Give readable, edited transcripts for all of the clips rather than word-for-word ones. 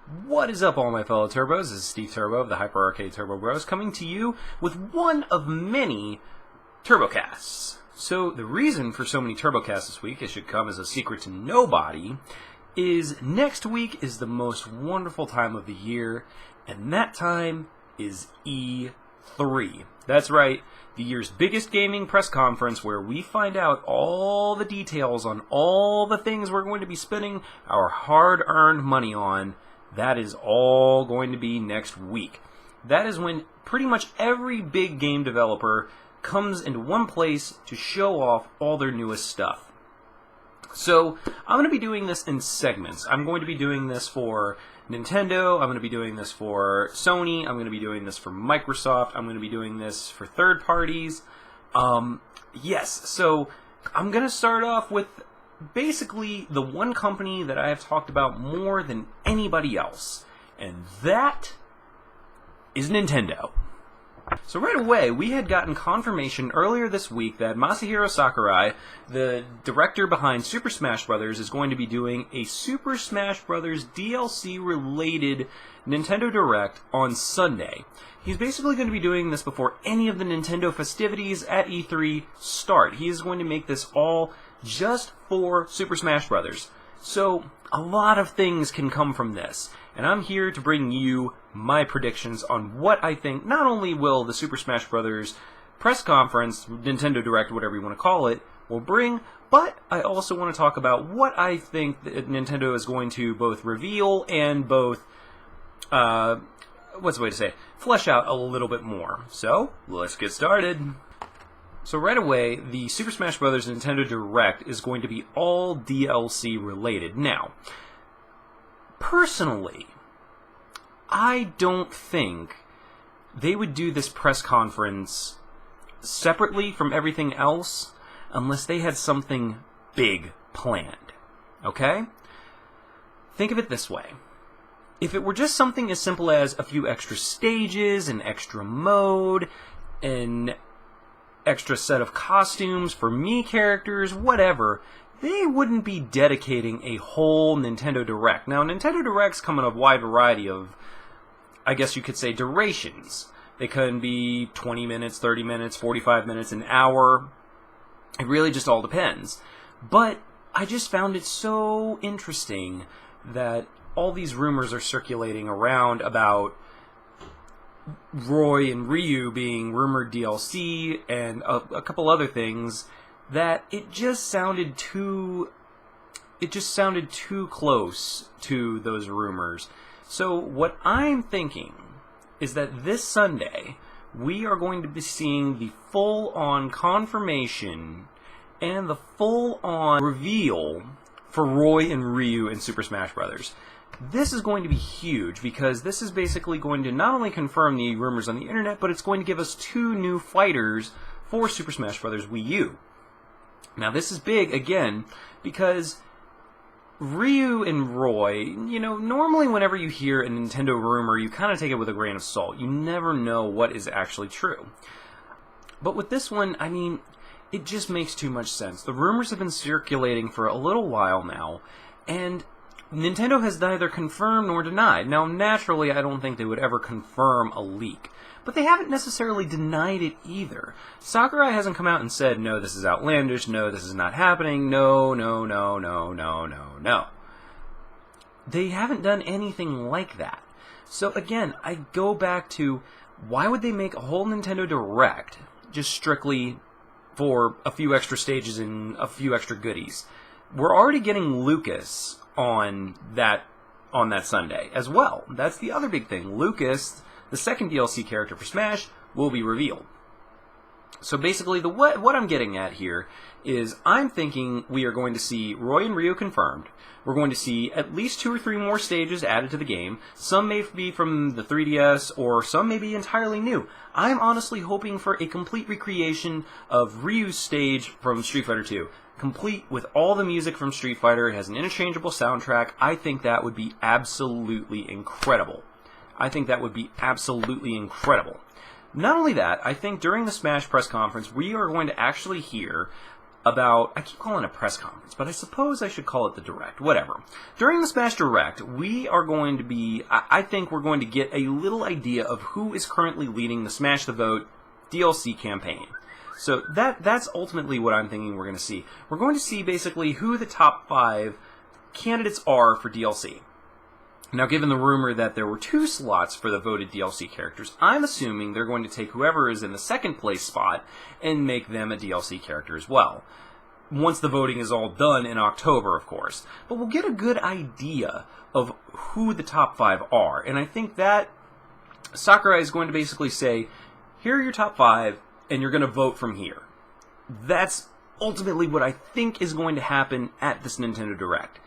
What is up, all my fellow Turbos? This is Steve Turbo of the Hyper Arcade Turbo Bros, coming to you with one of many TurboCasts. So, the reason for so many TurboCasts this week, it should come as a secret to nobody, is next week is the most wonderful time of the year, and that time is E3. That's right, the year's biggest gaming press conference where we find out all the details on all the things we're going to be spending our hard-earned money on. That is all going to be next week. That is when pretty much every big game developer comes into one place to show off all their newest stuff. So, I'm going to be doing this in segments. I'm going to be doing this for Nintendo, I'm going to be doing this for Sony, I'm going to be doing this for Microsoft, I'm going to be doing this for third parties. So I'm going to start off with basically the one company that I have talked about more than anybody else, and that is Nintendo. So right away, we had gotten confirmation earlier this week that Masahiro Sakurai, the director behind Super Smash Bros., is going to be doing a Super Smash Bros. DLC-related Nintendo Direct on Sunday. He's basically going to be doing this before any of the Nintendo festivities at E3 start. He is going to make this all just for Super Smash Bros. So, a lot of things can come from this, and I'm here to bring you my predictions on what I think not only will the Super Smash Bros. Press conference, Nintendo Direct, whatever you want to call it, will bring, but I also want to talk about what I think that Nintendo is going to both reveal and both, flesh out a little bit more. So, let's get started. So right away, the Super Smash Bros. Nintendo Direct is going to be all DLC related. Now, personally, I don't think they would do this press conference separately from everything else unless they had something big planned. Okay? Think of it this way. If it were just something as simple as a few extra stages, an extra mode, an extra set of costumes for Mii characters, whatever, they wouldn't be dedicating a whole Nintendo Direct. Now, Nintendo Directs come in a wide variety of, I guess you could say, durations. They can be 20 minutes, 30 minutes, 45 minutes, an hour. It really just all depends. But I just found it so interesting that all these rumors are circulating around about Roy and Ryu being rumored DLC and a couple other things that it just sounded too close to those rumors. So what I'm thinking is that this Sunday we are going to be seeing the full-on confirmation and the full-on reveal for Roy and Ryu in Super Smash Bros. This is going to be huge because this is basically going to not only confirm the rumors on the internet, but it's going to give us two new fighters for Super Smash Bros. Wii U. Now this is big, again, because Ryu and Roy, normally whenever you hear a Nintendo rumor, you kind of take it with a grain of salt. You never know what is actually true. But with this one, it just makes too much sense. The rumors have been circulating for a little while now, and Nintendo has neither confirmed nor denied. Now, naturally, I don't think they would ever confirm a leak, but they haven't necessarily denied it either. Sakurai hasn't come out and said, no, this is outlandish, no, this is not happening, no. They haven't done anything like that. So again, I go back to, why would they make a whole Nintendo Direct just strictly for a few extra stages and a few extra goodies? We're already getting Lucas on that Sunday as well. That's the other big thing. Lucas, the second DLC character for Smash, will be revealed. So basically, what I'm getting at here is I'm thinking we are going to see Roy and Ryu confirmed. We're going to see at least 2 or 3 more stages added to the game. Some may be from the 3DS, or some may be entirely new. I'm honestly hoping for a complete recreation of Ryu's stage from Street Fighter 2. Complete with all the music from Street Fighter. It has an interchangeable soundtrack. I think that would be absolutely incredible. Not only that, I think during the Smash press conference, we are going to actually hear about, I keep calling it a press conference, but I suppose I should call it the Direct, whatever. During the Smash Direct, we are going to be, I think we're going to get a little idea of who is currently leading the Smash the Vote DLC campaign. So that's ultimately what I'm thinking we're going to see. We're going to see basically who the top 5 candidates are for DLC. Now, given the rumor that there were 2 slots for the voted DLC characters, I'm assuming they're going to take whoever is in the second place spot and make them a DLC character as well. Once the voting is all done in October, of course. But we'll get a good idea of who the top 5 are. And I think that Sakurai is going to basically say, here are your top 5, and you're going to vote from here. That's ultimately what I think is going to happen at this Nintendo Direct.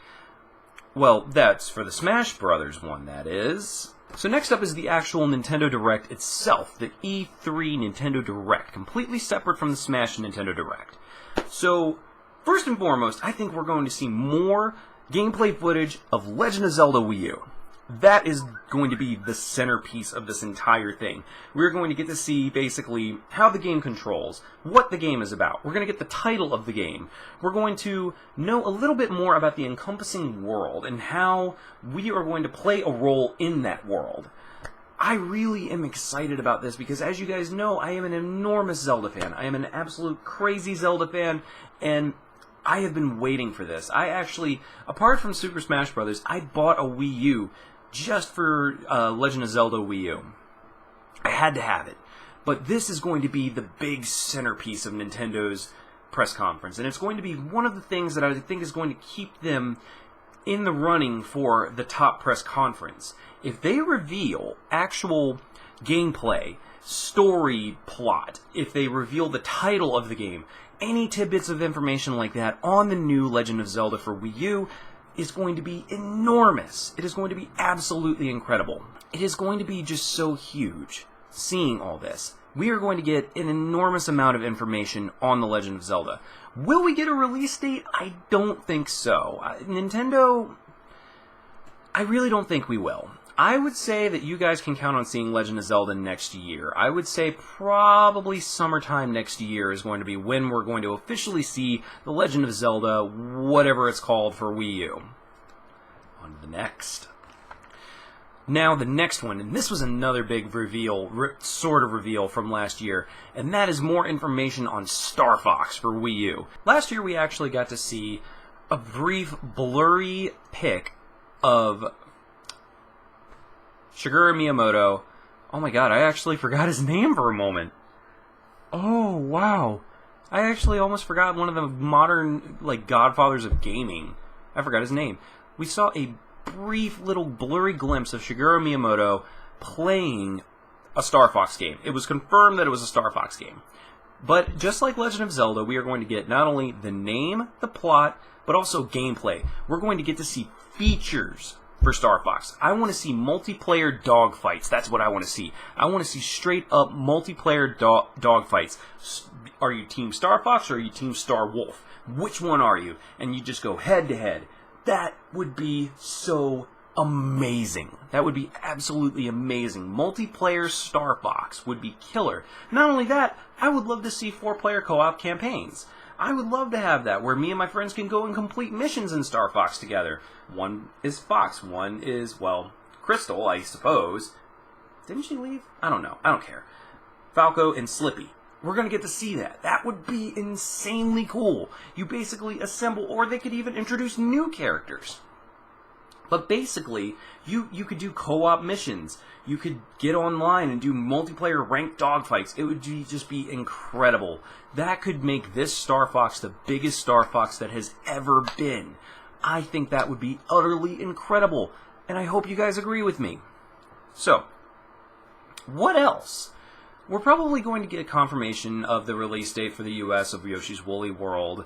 Well, that's for the Smash Brothers one, that is. So next up is the actual Nintendo Direct itself, the E3 Nintendo Direct, completely separate from the Smash Nintendo Direct. So, first and foremost, I think we're going to see more gameplay footage of Legend of Zelda Wii U. That is going to be the centerpiece of this entire thing. We're going to get to see, basically, how the game controls, what the game is about. We're going to get the title of the game. We're going to know a little bit more about the encompassing world and how we are going to play a role in that world. I really am excited about this because, as you guys know, I am an enormous Zelda fan. I am an absolute crazy Zelda fan, and I have been waiting for this. I actually, apart from Super Smash Bros., I bought a Wii U just for Legend of Zelda Wii U. I had to have it. But this is going to be the big centerpiece of Nintendo's press conference. And it's going to be one of the things that I think is going to keep them in the running for the top press conference. If they reveal actual gameplay, story plot, if they reveal the title of the game, any tidbits of information like that on the new Legend of Zelda for Wii U, is going to be enormous. It is going to be absolutely incredible. It is going to be just so huge seeing all this. We are going to get an enormous amount of information on The Legend of Zelda. Will we get a release date? I don't think so. Nintendo, I really don't think we will. I would say that you guys can count on seeing Legend of Zelda next year. I would say probably summertime next year is going to be when we're going to officially see The Legend of Zelda, whatever it's called, for Wii U. On to the next. Now, the next one, and this was another big reveal, sort of reveal from last year, and that is more information on Star Fox for Wii U. Last year we actually got to see a brief, blurry pic of Shigeru Miyamoto. Oh my god, I actually forgot his name for a moment. Oh, wow. I actually almost forgot one of the modern, godfathers of gaming. I forgot his name. We saw a brief little blurry glimpse of Shigeru Miyamoto playing a Star Fox game. It was confirmed that it was a Star Fox game. But just like Legend of Zelda, we are going to get not only the name, the plot, but also gameplay. We're going to get to see features for Star Fox. I want to see multiplayer dogfights. That's what I want to see. I want to see straight up multiplayer dogfights. Are you Team Star Fox or are you Team Star Wolf? Which one are you? And you just go head to head. That would be so amazing. That would be absolutely amazing. Multiplayer Star Fox would be killer. Not only that, I would love to see 4-player co-op campaigns. I would love to have that, where me and my friends can go and complete missions in Star Fox together. One is Fox, one is, well, Crystal, I suppose. Didn't she leave? I don't know. I don't care. Falco and Slippy. We're going to get to see that. That would be insanely cool. You basically assemble, or they could even introduce new characters. But basically, you could do co-op missions. You could get online and do multiplayer ranked dogfights. It would just be incredible. That could make this Star Fox the biggest Star Fox that has ever been. I think that would be utterly incredible. And I hope you guys agree with me. So, what else? We're probably going to get a confirmation of the release date for the US of Yoshi's Woolly World.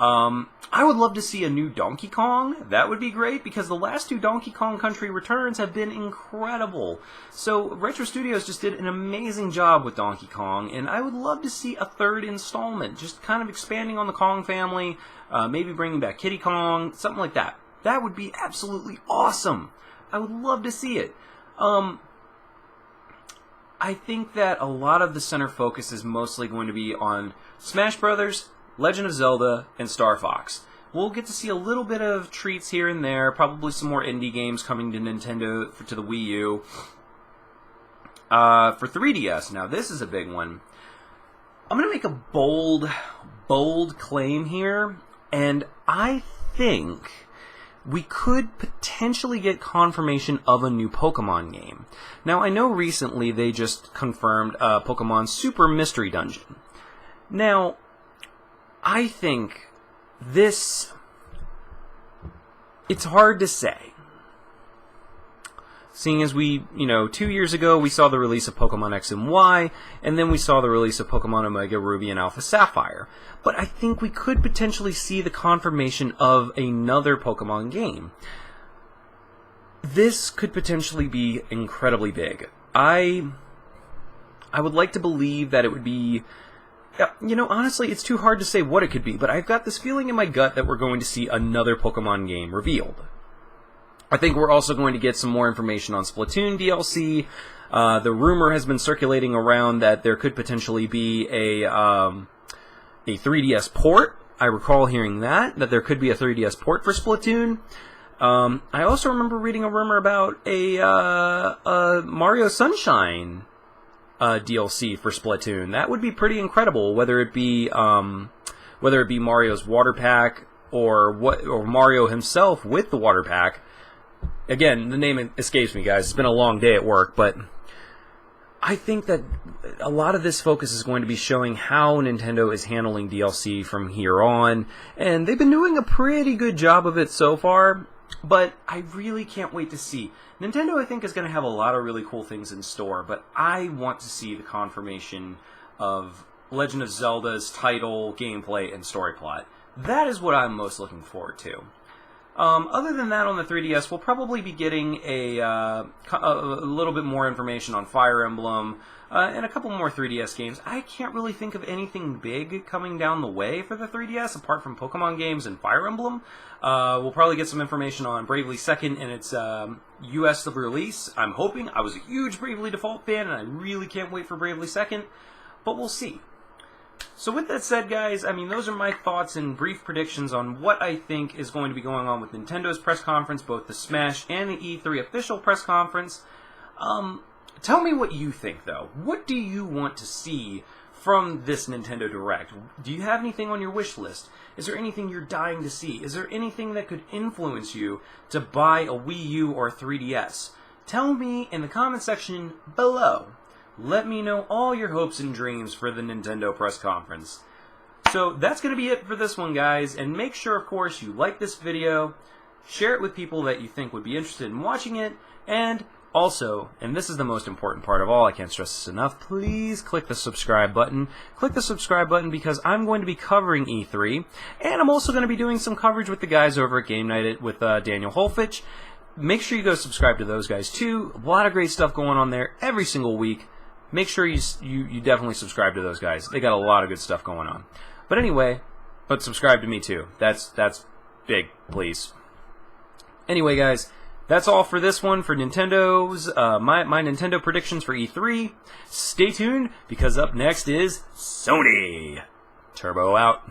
I would love to see a new Donkey Kong. That would be great, because the last 2 Donkey Kong Country Returns have been incredible. So, Retro Studios just did an amazing job with Donkey Kong, and I would love to see a 3rd installment, just kind of expanding on the Kong family, maybe bringing back Kiddy Kong, something like that. That would be absolutely awesome. I would love to see it. I think that a lot of the center focus is mostly going to be on Smash Brothers Legend of Zelda, and Star Fox. We'll get to see a little bit of treats here and there, probably some more indie games coming to Nintendo, to the Wii U. For 3DS, now this is a big one. I'm going to make a bold claim here, and I think we could potentially get confirmation of a new Pokemon game. Now, I know recently they just confirmed Pokemon Super Mystery Dungeon. Now, I think this... it's hard to say. Seeing as we, 2 years ago, we saw the release of Pokemon X and Y, and then we saw the release of Pokemon Omega Ruby and Alpha Sapphire. But I think we could potentially see the confirmation of another Pokemon game. This could potentially be incredibly big. I would like to believe that it would be... honestly, it's too hard to say what it could be, but I've got this feeling in my gut that we're going to see another Pokemon game revealed. I think we're also going to get some more information on Splatoon DLC. The rumor has been circulating around that there could potentially be a 3DS port. I recall hearing that there could be a 3DS port for Splatoon. I also remember reading a rumor about a Mario Sunshine DLC for Splatoon. That would be pretty incredible, whether it be Mario's water pack or Mario himself with the water pack. Again, the name escapes me, guys. It's been a long day at work, but I think that a lot of this focus is going to be showing how Nintendo is handling DLC from here on, and they've been doing a pretty good job of it so far, but I really can't wait to see. Nintendo, I think, is going to have a lot of really cool things in store, but I want to see the confirmation of Legend of Zelda's title, gameplay, and story plot. That is what I'm most looking forward to. Other than that, on the 3DS, we'll probably be getting a little bit more information on Fire Emblem and a couple more 3DS games. I can't really think of anything big coming down the way for the 3DS, apart from Pokemon games and Fire Emblem. We'll probably get some information on Bravely Second and its US release. I'm hoping. I was a huge Bravely Default fan, and I really can't wait for Bravely Second, but we'll see. So with that said, guys, those are my thoughts and brief predictions on what I think is going to be going on with Nintendo's press conference, both the Smash and the E3 official press conference. Tell me what you think, though. What do you want to see from this Nintendo Direct? Do you have anything on your wish list? Is there anything you're dying to see? Is there anything that could influence you to buy a Wii U or a 3DS? Tell me in the comment section below. Let me know all your hopes and dreams for the Nintendo press conference. So that's going to be it for this one, guys. And make sure, of course, you like this video, share it with people that you think would be interested in watching it, and also, and this is the most important part of all, I can't stress this enough, please click the subscribe button. Click the subscribe button because I'm going to be covering E3, and I'm also going to be doing some coverage with the guys over at Game Night with Daniel Holfitch. Make sure you go subscribe to those guys, too. A lot of great stuff going on there every single week. Make sure you definitely subscribe to those guys. They got a lot of good stuff going on. But anyway, but subscribe to me too. That's big, please. Anyway, guys, that's all for this one for Nintendo's my Nintendo predictions for E3. Stay tuned because up next is Sony. Turbo out.